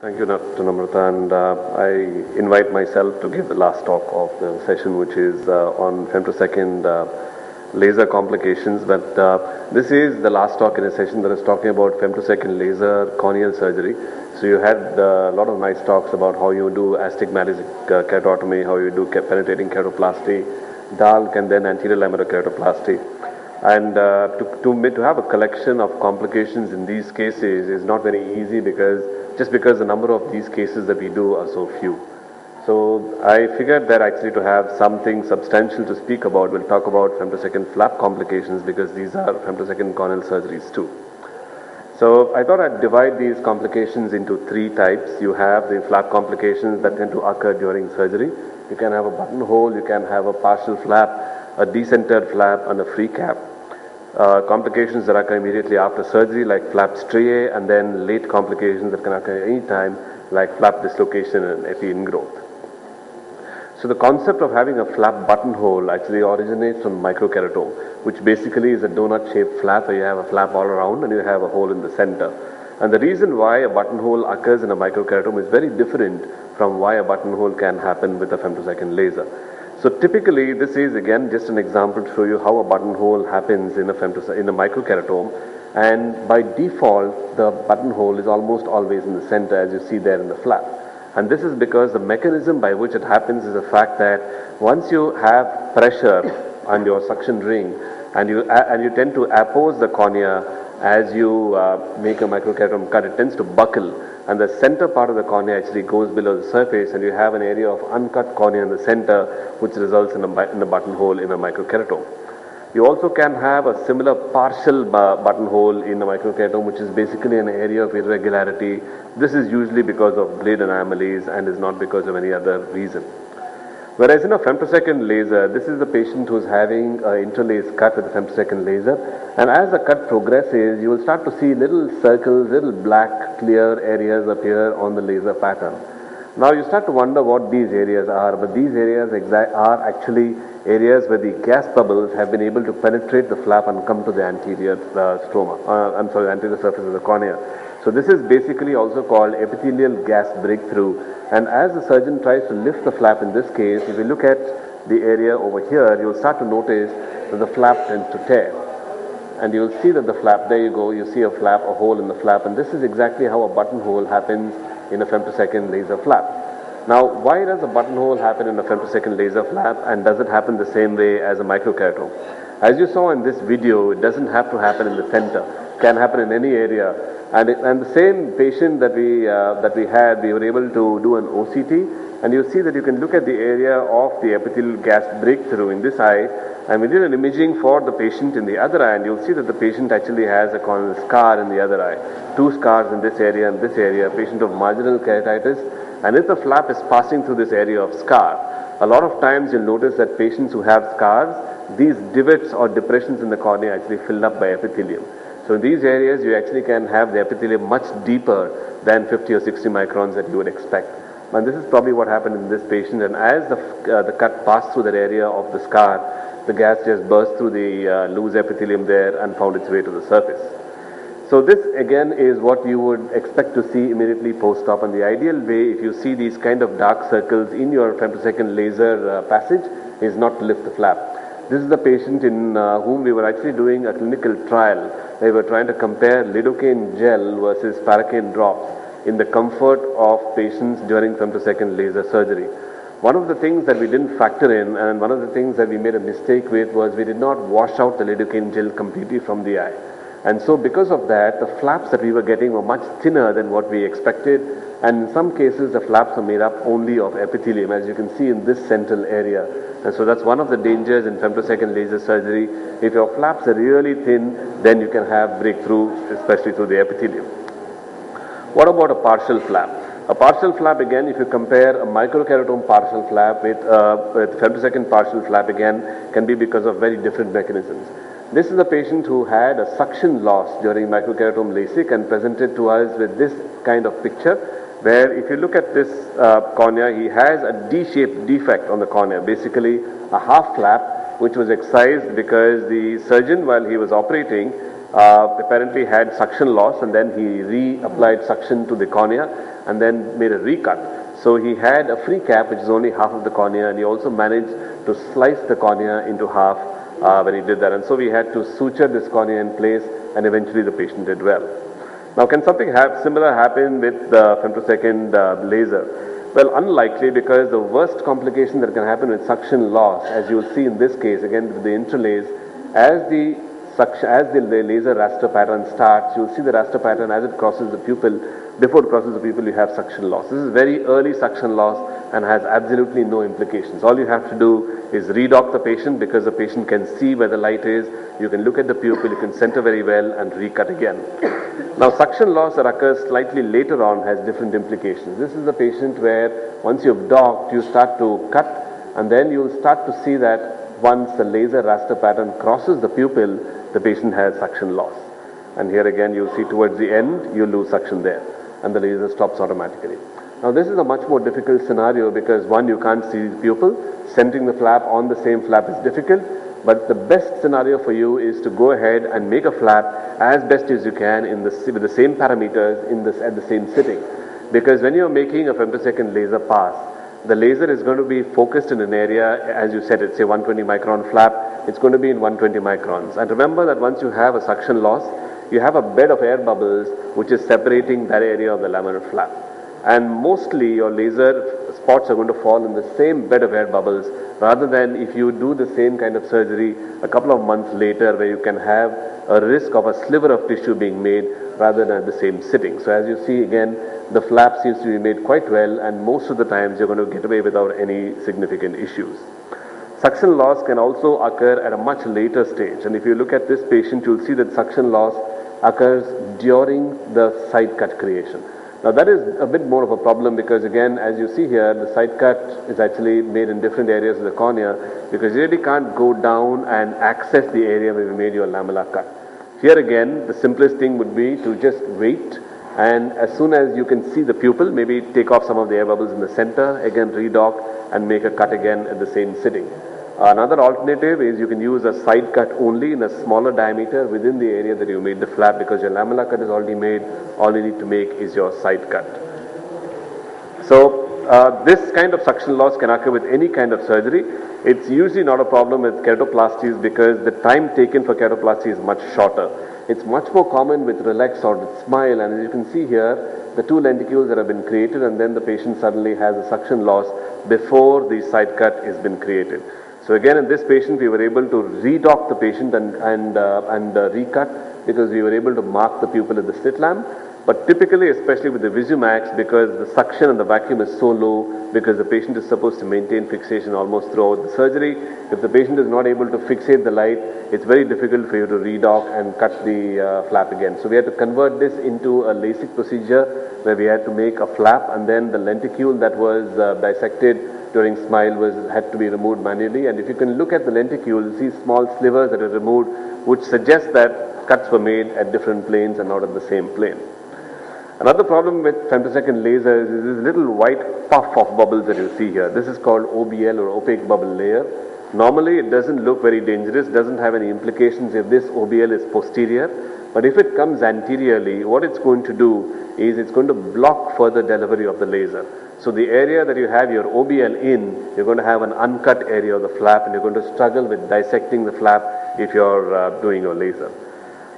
Thank you, Dr. Namrata, and I invite myself to give the last talk of the session, which is on femtosecond laser complications. But this is the last talk in a session that is talking about femtosecond laser corneal surgery. So you had a lot of nice talks about how you do astigmatic keratotomy, how you do penetrating keratoplasty, DALK, and then anterior laminar keratoplasty. And to have a collection of complications in these cases is not very easy because the number of these cases that we do are so few. So I figured that actually to have something substantial to speak about, we'll talk about femtosecond flap complications because these are femtosecond corneal surgeries too. So I thought I'd divide these complications into three types. You have the flap complications that tend to occur during surgery. You can have a buttonhole, you can have a partial flap, a decentered flap, and a free cap. Complications that occur immediately after surgery like flap striae, and then late complications that can occur any time like flap dislocation and epi ingrowth. So the concept of having a flap buttonhole actually originates from microkeratome, which basically is a donut-shaped flap where you have a flap all around and you have a hole in the center. And the reason why a buttonhole occurs in a microkeratome is very different from why a buttonhole can happen with a femtosecond laser. So typically, this is again just an example to show you how a buttonhole happens in a microkeratome, and by default, the buttonhole is almost always in the center, as you see there in the flap. And this is because the mechanism by which it happens is the fact that once you have pressure on your suction ring, and you tend to oppose the cornea as you make a microkeratome cut, it tends to buckle. And the center part of the cornea actually goes below the surface, and you have an area of uncut cornea in the center, which results in a buttonhole in a microkeratome. You also can have a similar partial buttonhole in a microkeratome, which is basically an area of irregularity. This is usually because of blade anomalies and is not because of any other reason. Whereas in a femtosecond laser, this is the patient who is having an interlace cut with a femtosecond laser, and as the cut progresses, you will start to see little circles, little black clear areas appear on the laser pattern. Now you start to wonder what these areas are, but these areas are actually areas where the gas bubbles have been able to penetrate the flap and come to the anterior anterior surface of the cornea. So this is basically also called epithelial gas breakthrough. And as the surgeon tries to lift the flap in this case, if you look at the area over here, you'll start to notice that the flap tends to tear. And you'll see that the flap, there you go, you see a flap, a hole in the flap, and this is exactly how a buttonhole happens in a femtosecond laser flap. Now, why does a buttonhole happen in a femtosecond laser flap, and does it happen the same way as a microkeratome? As you saw in this video, it doesn't have to happen in the center. It can happen in any area. And the same patient that we had, we were able to do an OCT, and you see that you can look at the area of the epithelial gas breakthrough in this eye, and we did an imaging for the patient in the other eye, and you'll see that the patient actually has a corneal scar in the other eye. 2 scars in this area and this area, a patient of marginal keratitis, and if the flap is passing through this area of scar, a lot of times you'll notice that patients who have scars, these divots or depressions in the cornea actually filled up by epithelium. So in these areas, you actually can have the epithelium much deeper than 50 or 60 microns that you would expect. And this is probably what happened in this patient. And as the cut passed through that area of the scar, the gas just burst through the loose epithelium there and found its way to the surface. So this again is what you would expect to see immediately post-op. And the ideal way, if you see these kind of dark circles in your femtosecond laser passage, is not to lift the flap. This is the patient in whom we were actually doing a clinical trial. They were trying to compare lidocaine gel versus paracaine drops in the comfort of patients during femtosecond laser surgery. One of the things that we didn't factor in, and one of the things that we made a mistake with, was we did not wash out the lidocaine gel completely from the eye. And so because of that, the flaps that we were getting were much thinner than what we expected, and in some cases the flaps are made up only of epithelium, as you can see in this central area. And so that's one of the dangers in femtosecond laser surgery. If your flaps are really thin, then you can have breakthrough, especially through the epithelium. What about a partial flap? A partial flap, again, if you compare a microkeratome partial flap with femtosecond partial flap, again, can be because of very different mechanisms. This is a patient who had a suction loss during microkeratome LASIK and presented to us with this kind of picture, where if you look at this cornea, he has a D-shaped defect on the cornea, basically a half flap, which was excised because the surgeon, while he was operating, apparently had suction loss, and then he reapplied suction to the cornea and then made a recut. So he had a free cap, which is only half of the cornea, and he also managed to slice the cornea into half when he did that. And so we had to suture this cornea in place, and eventually the patient did well. Now, can something similar happen with the femtosecond laser? Well, unlikely, because the worst complication that can happen with suction loss, as you will see in this case, again with the interlace, as the laser raster pattern starts, you'll see the raster pattern as it crosses the pupil. Before it crosses the pupil, you have suction loss. This is very early suction loss and has absolutely no implications. All you have to do is redock the patient, because the patient can see where the light is. You can look at the pupil, you can center very well and recut again. Now, suction loss that occurs slightly later on has different implications. This is the patient where once you've docked, you start to cut, and then you'll start to see that once the laser raster pattern crosses the pupil, the patient has suction loss. And here again, you'll see towards the end, you lose suction there, and the laser stops automatically. Now, this is a much more difficult scenario because, one, you can't see the pupil. Centering the flap on the same flap is difficult. But the best scenario for you is to go ahead and make a flap as best as you can with the same parameters at the same sitting. Because when you're making a femtosecond laser pass, the laser is going to be focused in an area, as you said, it's a 120 micron flap, it's going to be in 120 microns. And remember that once you have a suction loss, you have a bed of air bubbles which is separating that area of the laminar flap. And mostly your laser spots are going to fall in the same bed of air bubbles, rather than if you do the same kind of surgery a couple of months later, where you can have a risk of a sliver of tissue being made rather than at the same sitting. So as you see again, the flap seems to be made quite well, and most of the times you're going to get away without any significant issues. Suction loss can also occur at a much later stage, and if you look at this patient, you'll see that suction loss occurs during the side cut creation. Now, that is a bit more of a problem, because again, as you see here, the side cut is actually made in different areas of the cornea, because you really can't go down and access the area where you made your lamellar cut. Here again, the simplest thing would be to just wait, and as soon as you can see the pupil, maybe take off some of the air bubbles in the center, again redock and make a cut again at the same sitting. Another alternative is you can use a side cut only in a smaller diameter within the area that you made the flap, because your lamellar cut is already made. All you need to make is your side cut. So this kind of suction loss can occur with any kind of surgery. It's usually not a problem with keratoplasties, because the time taken for keratoplasty is much shorter. It's much more common with relax or with smile, and as you can see here, the two lenticules that have been created, and then the patient suddenly has a suction loss before the side cut has been created. So again, in this patient, we were able to redock the patient and recut, because we were able to mark the pupil at the slit lamp. But typically, especially with the Visumax, because the suction and the vacuum is so low, because the patient is supposed to maintain fixation almost throughout the surgery, if the patient is not able to fixate the light, it's very difficult for you to redock and cut the flap again. So we had to convert this into a LASIK procedure, where we had to make a flap, and then the lenticule that was dissected during SMILE had to be removed manually. And if you can look at the lenticule, you'll see small slivers that are removed, which suggest that cuts were made at different planes and not at the same plane. Another problem with femtosecond lasers is this little white puff of bubbles that you see here. This is called OBL, or opaque bubble layer. Normally it doesn't look very dangerous, doesn't have any implications if this OBL is posterior. But if it comes anteriorly, what it's going to do is it's going to block further delivery of the laser. So the area that you have your OBL in, you're going to have an uncut area of the flap, and you're going to struggle with dissecting the flap if you're doing your laser.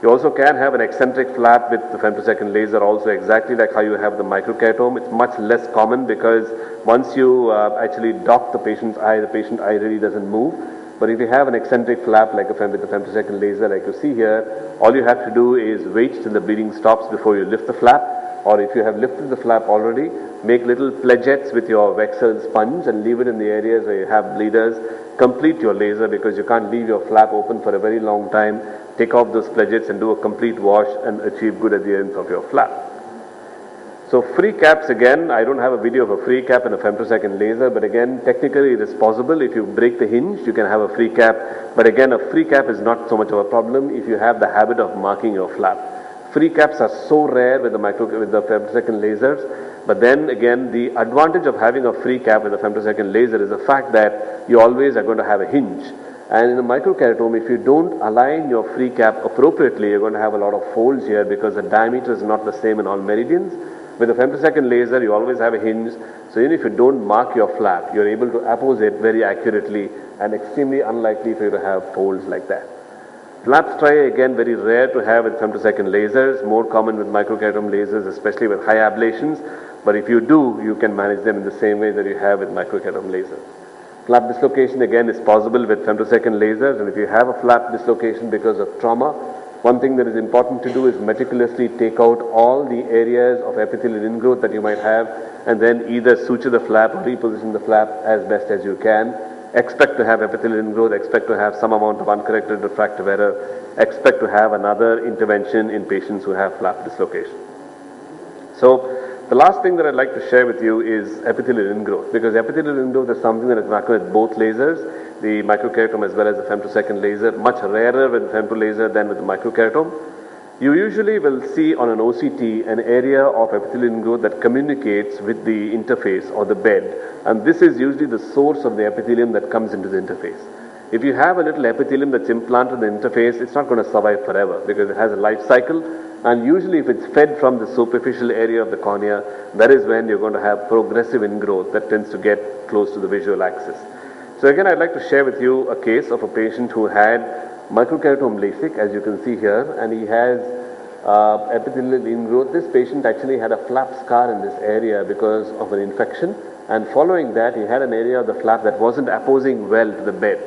You also can have an eccentric flap with the femtosecond laser also, exactly like how you have the microkeratome. It's much less common, because once you actually dock the patient's eye, the patient eye really doesn't move. But if you have an eccentric flap like with the femtosecond laser, like you see here, all you have to do is wait till the bleeding stops before you lift the flap. Or if you have lifted the flap already, make little pledgettes with your Vexel sponge and leave it in the areas where you have bleeders. Complete your laser, because you can't leave your flap open for a very long time. Take off those pledgettes and do a complete wash and achieve good adherence of your flap. So free caps, again, I don't have a video of a free cap and a femtosecond laser, but again, technically it is possible. If you break the hinge, you can have a free cap. But again, a free cap is not so much of a problem if you have the habit of marking your flap. Free caps are so rare with the femtosecond lasers, but then again, the advantage of having a free cap with a femtosecond laser is the fact that you always are going to have a hinge. And in a microkeratome, if you don't align your free cap appropriately, you're going to have a lot of folds here because the diameter is not the same in all meridians. With a femtosecond laser, you always have a hinge. So even if you don't mark your flap, you're able to appose it very accurately and extremely unlikely for you to have folds like that. Flap striae, again, very rare to have with femtosecond lasers, more common with microkeratome lasers, especially with high ablations. But if you do, you can manage them in the same way that you have with microkeratome lasers. Flap dislocation again is possible with femtosecond lasers, and if you have a flap dislocation because of trauma, one thing that is important to do is meticulously take out all the areas of epithelial ingrowth that you might have, and then either suture the flap or reposition the flap as best as you can. Expect to have epithelial ingrowth, expect to have some amount of uncorrected refractive error, expect to have another intervention in patients who have flap dislocation. So, the last thing that I'd like to share with you is epithelial ingrowth, because epithelial ingrowth is something that is occurring with both lasers, the microkeratome as well as the femtosecond laser, much rarer with femto laser than with the microkeratome. You usually will see on an OCT an area of epithelial ingrowth that communicates with the interface or the bed, and this is usually the source of the epithelium that comes into the interface. If you have a little epithelium that's implanted in the interface, it's not going to survive forever because it has a life cycle. And usually if it's fed from the superficial area of the cornea, that is when you're going to have progressive ingrowth that tends to get close to the visual axis. So again, I'd like to share with you a case of a patient who had microkeratome LASIK, as you can see here, and he has epithelial ingrowth. This patient actually had a flap scar in this area because of an infection, and following that he had an area of the flap that wasn't apposing well to the bed,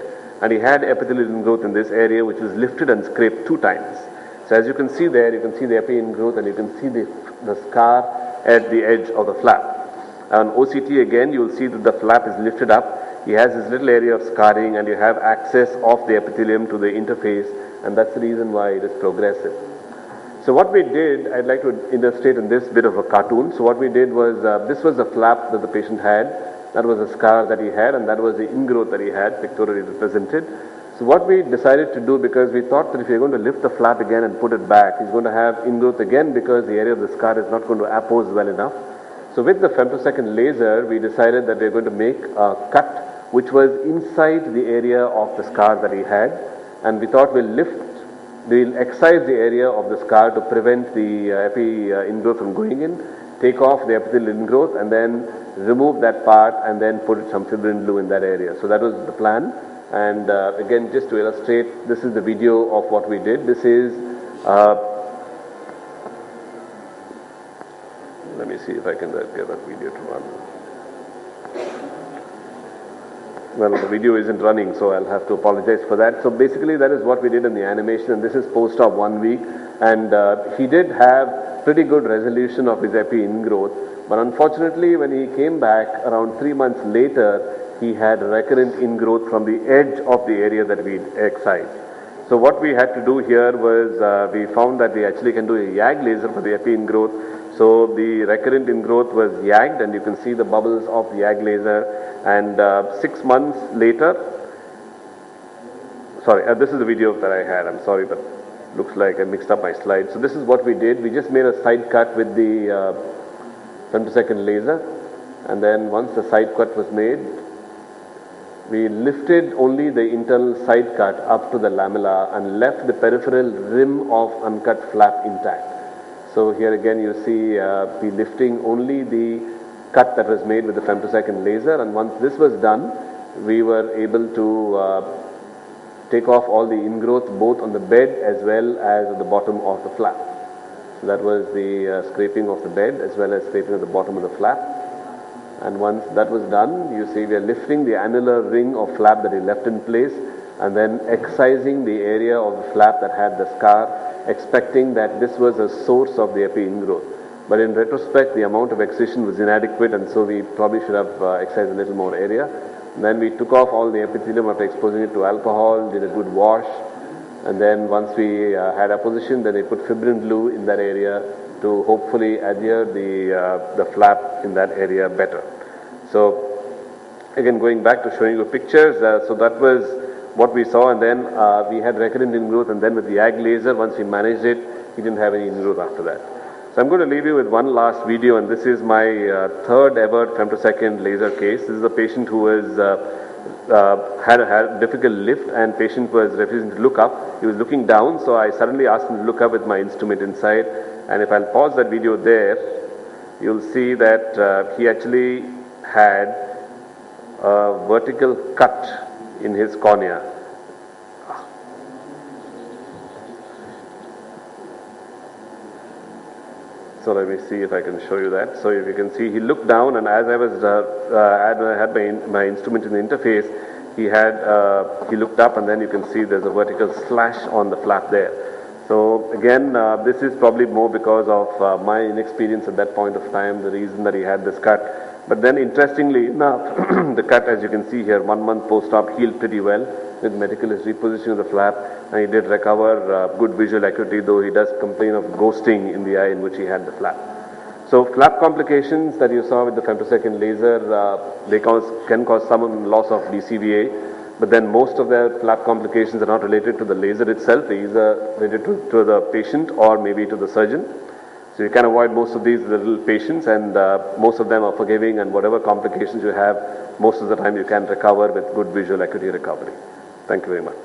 and he had epithelial ingrowth in this area which was lifted and scraped 2 times. So as you can see there, you can see the epi ingrowth and you can see the scar at the edge of the flap. On OCT again, you will see that the flap is lifted up. He has this little area of scarring and you have access of the epithelium to the interface, and that's the reason why it is progressive. So what we did, I'd like to illustrate in this bit of a cartoon. So what we did was, this was the flap that the patient had, that was the scar that he had, and that was the ingrowth that he had, pictorially represented. So what we decided to do, because we thought that if you're going to lift the flap again and put it back, he's going to have ingrowth again because the area of the scar is not going to appose well enough. So with the femtosecond laser, we decided that we're going to make a cut which was inside the area of the scar that he had, and we thought we'll excise the area of the scar to prevent the epi ingrowth from going in, take off the epithelial ingrowth, and then remove that part and then put some fibrin glue in that area. So that was the plan. And again, just to illustrate, this is the video of what we did. This is, let me see if I can get that video to run. Well, the video isn't running, so I'll have to apologize for that. So basically, that is what we did in the animation, and this is post-op 1 week. And he did have pretty good resolution of his epi ingrowth, but unfortunately, when he came back around 3 months later, he had recurrent ingrowth from the edge of the area that we excised. So what we had to do here was, we found that we actually can do a YAG laser for the epi ingrowth. So the recurrent ingrowth was YAG'd, and you can see the bubbles of the YAG laser. And 6 months later, sorry, this is the video that I had. I'm sorry, but looks like I mixed up my slides. So this is what we did. We just made a side cut with the femtosecond laser, and then once the side cut was made, we lifted only the internal side cut up to the lamella and left the peripheral rim of uncut flap intact. So here again you see we lifting only the cut that was made with the femtosecond laser, and once this was done, we were able to take off all the ingrowth both on the bed as well as at the bottom of the flap. So that was the scraping of the bed as well as scraping at the bottom of the flap. And once that was done, you see we are lifting the annular ring of flap that he left in place and then excising the area of the flap that had the scar, expecting that this was a source of the epi ingrowth. But in retrospect, the amount of excision was inadequate, and so we probably should have excised a little more area. And then we took off all the epithelium after exposing it to alcohol, did a good wash, and then once we had apposition, then we put fibrin glue in that area to hopefully adhere the flap in that area better. So again, going back to showing you pictures, so that was what we saw, and then we had recurrent ingrowth, and then with the YAG laser, once we managed it, he didn't have any ingrowth after that. So I'm going to leave you with one last video, and this is my third ever femtosecond laser case. This is a patient who was had a difficult lift and patient was refusing to look up. He was looking down, so I suddenly asked him to look up with my instrument inside. And if I'll pause that video there, you'll see that he actually had a vertical cut in his cornea. So let me see if I can show you that. So if you can see, he looked down, and as I was had my instrument in the interface, he looked up, and then you can see there's a vertical slash on the flap there. So again, this is probably more because of my inexperience at that point of time, the reason that he had this cut. But then interestingly enough, the cut, as you can see here, 1 month post-op, healed pretty well with meticulous repositioning of the flap, and he did recover good visual acuity, though he does complain of ghosting in the eye in which he had the flap. So flap complications that you saw with the femtosecond laser, they can cause some loss of BCVA, but then most of their flap complications are not related to the laser itself. They either related to the patient or maybe to the surgeon. So you can avoid most of these little patients, and most of them are forgiving, and whatever complications you have, most of the time you can recover with good visual acuity recovery. Thank you very much.